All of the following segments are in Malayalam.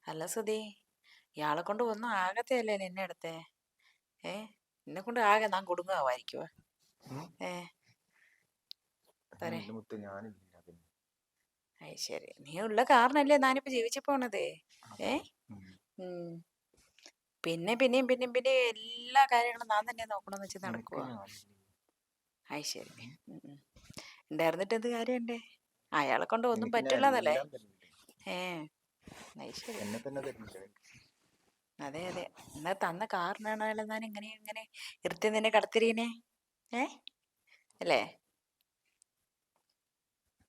അല്ല സുധി, ഇയാളെ കൊണ്ട് ഒന്നും ആകത്തെയല്ലേ നിന്നെ അടുത്തെ. ഏ നിന്നെ കൊണ്ട് ആകെ നാൻ കൊടുങ്ങുമായിരിക്കുവോ. ഉം. ഏ പറ. എന്റെ മുത്ത് ഞാനില്ല പിന്നെ. അത് ശരി, നീ ഉള്ള കാരണല്ലേ ഞാനിപ്പോ ജീവിച്ചു പോണത്. ഏ അതെ. ഉം. ഉം. പിന്നെ പിന്നെയും പിന്നെയും പിന്നെയും എല്ലാ കാര്യങ്ങളും ഞാൻ തന്നെ നോക്കണമെന്ന് വെച്ച് നിനക്ക് നടക്കുവോ. ഞാനില്ലേ. അത് ശരി. ഉം. ഉണ്ടായിരുന്നിട്ട് എന്ത് കാര്യണ്ടേ. അയാളെ കൊണ്ട് ഒന്നും നിനക്ക് ഞാൻ പറ്റുള്ളതല്ലേ. എല്ലാം തരുന്നുണ്ട്. ഏ അത് ശരി. എന്നെ തന്നെ തരുന്നില്ല. അതെ അതെ, എന്നാ തന്ന കാരണമാണല്ലോ ഞാൻ ഇങ്ങനെ ഇങ്ങനെ ഇരുത്തി നിന്നെ കടത്തിരീനെ. ഏ അല്ലേ.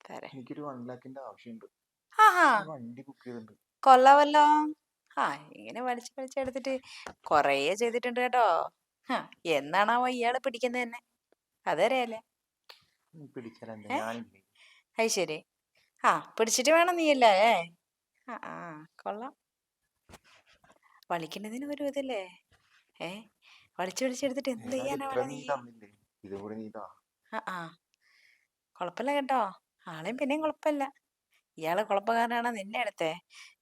തരേ. എനിക്കൊരു 1 lakhന്റെ ആവശ്യമുണ്ട്. ആഹാ, ഒരു വണ്ടി ബുക്ക് ചെയ്തിട്ടുണ്ട്. കൊള്ളാവല്ലോ. ആ, ഇങ്ങനെ വലിച്ചെടുത്തിട്ട് കൊറേ ചെയ്തിട്ടുണ്ട് കേട്ടോ. ഹാ, എന്നാണാവോ ഇയാള് പിടിക്കുന്നത് തന്നെ അതറിയാലേ. പിടിച്ചാൽ എന്താ, ഏ ഞാനില്ലേ. അത് ശരി. ആ, പിടിച്ചിട്ട് വേണം നീയല്ലേ. ആ ആ, കൊള്ളാം. വലിക്കുന്നതിന് ഒരു ഇതല്ലേ. ഏ വലിച്ചെടുത്തിട്ട് എന്ത് ഏതായാലും ചെയ്യാനാ ഇത്ര വേണം നീ നീ. തന്നില്ലേ, ഇതും കൂടി നീ താ. ആ ആ, കുഴപ്പമില്ല കേട്ടോ. ആളെയും പിന്നെയും കുഴപ്പമില്ല. ഇയാള് കുഴപ്പക്കാരനാണോ നിന്നെ അടുത്തെ.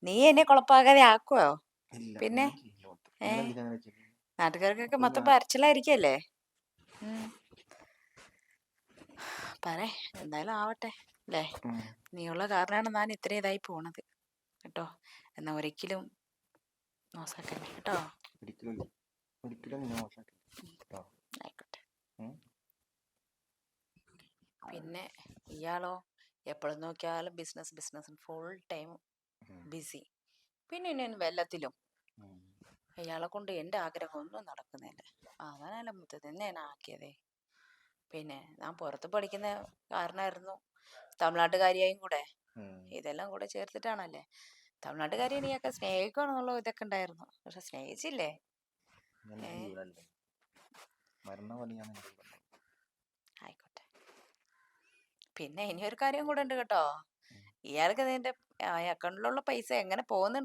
നീ എന്നെ കുഴപ്പമാകാതെ ആക്കുവോ. ഇല്ല, പിന്നെ ഞാൻ ചെയ്യില്ല മുത്ത്. ഏ പിന്നെ എന്തിനാ അങ്ങനെ ചെയ്യുന്നത്. നാട്ടുകാർക്കൊക്കെ അപ്പൊ മൊത്തം ഞാൻ പരച്ചിലായിരിക്കല്ലേ. പറ, എന്തായാലും ആവട്ടെ അല്ലേ. നീയുള്ള കാരണമാണ് ഞാൻ ഇത്രയും ഇതായി പോണത് കേട്ടോ. എന്നാ ഒരിക്കലും മോശമാക്കല്ലേ കേട്ടോ. ഒരിക്കലും ഒരിക്കലും നിന്നെ മോശമാക്കില്ല കേട്ടോ. ആയിക്കോട്ടെ. ഉം. പിന്നെ ഇയാളോ, എപ്പോഴും നോക്കിയാലും ബിസിനസ് ബിസിനസ് ഫുൾ ടൈം ഉം. ബിസി. പിന്നെ ഇനി വെല്ലത്തിലും ഉം. ഇയാളെ കൊണ്ട് എൻ്റെ ആഗ്രഹം ഒന്നും നടക്കുന്നില്ല. അതാണല്ലോ മുത്ത് നിന്നെ ഞാൻ ആക്കിയതേ. പിന്നെ ഞാൻ പുറത്ത് പഠിക്കുന്ന കാരണമായിരുന്നു തമിഴ്നാട്ടുകാരിയായും കൂടെ. ഉം. ഇതെല്ലാം കൂടെ ചേർത്തിട്ടാണല്ലേ. തമിഴ്നാട്ടുകാരി നീയൊക്കെ സ്നേഹിക്കണമെന്നുള്ള ഇതൊക്കെ ഉണ്ടായിരുന്നു, പക്ഷെ സ്നേഹിച്ചില്ലേ. ഞാൻ എൻ്റെ ഏ ജീവനല്ലേ, മരണ ഞാൻ എൻ്റെ കൂടെ. ആയിക്കോട്ടെ. പിന്നെ ഇനിയൊരു കാര്യം കൂടെ ഉണ്ട് കേട്ടോ. ഉം. ഇയാൾക്ക് നിന്റെ അക്കൗണ്ടിലുള്ള പൈസ എങ്ങനെ പോകുന്നുണ്ട്